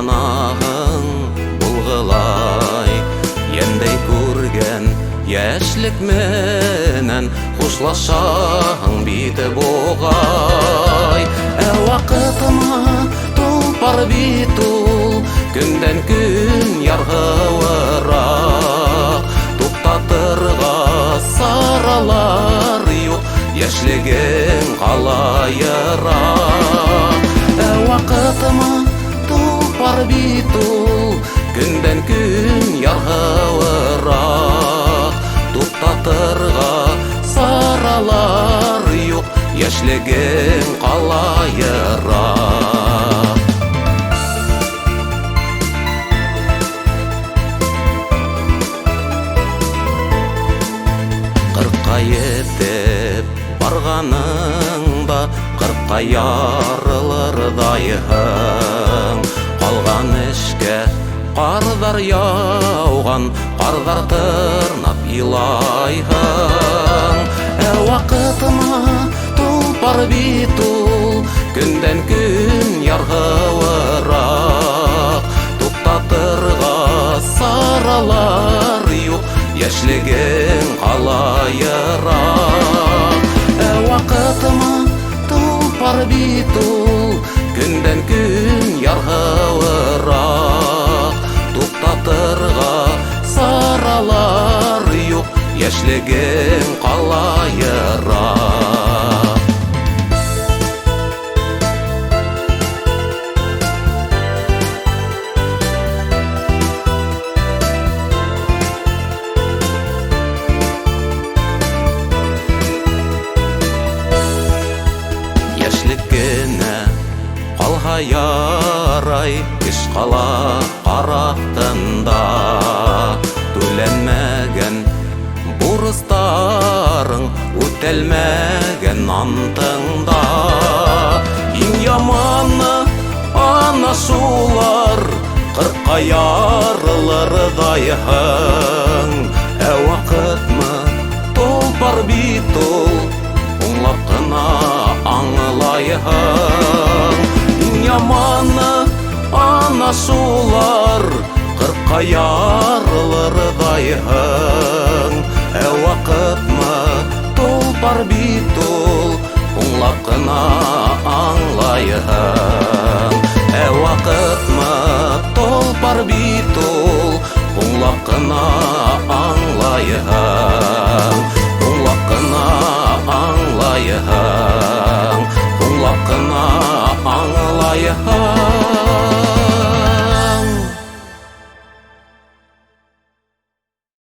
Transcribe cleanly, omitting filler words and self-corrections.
анағың бұлғылай, ендей көрген яшілік менен құшлашағың биті боғай. Вақытыма тұлпар битул, күнден күн ярғывырақ, туқтатырға саралар yok, яшілігің қалайырақ. Вақытыма тұлпар битул, күнден күн ярғывырақ, туқтатырға саралар yok, яшілігің қалайырақ. Қырыққа етіп барғаныңда қырыққа ярылырдайың, қалған ішке қардар яуған, қардар тырнап илайың. Вақытыма тұлпар битул, күнден күн ярғывырақ, туқтатырға саралар yok, яшілігің қалайырақ. Вақытыма тұлпар битул, күнден күн ярғывырақ, туқтатырға саралар yok, яшілігің қалайырақ. Яшілігіне қалға ярай, кеш қала қарақтында, төленмеген бурыстарың, өтелмеген антыңда. Ең яманы ана шулар, қырыққа ярылырдайың. Вақытмы тұлпар битул, оңлап қына аңылайың. Ең яманы ана шулар, қырыққа ярылырдайың. Вақытмы тұлпар битул, оңлап қына аңлайың. Вақытмы тұлпар битул, оңлап қына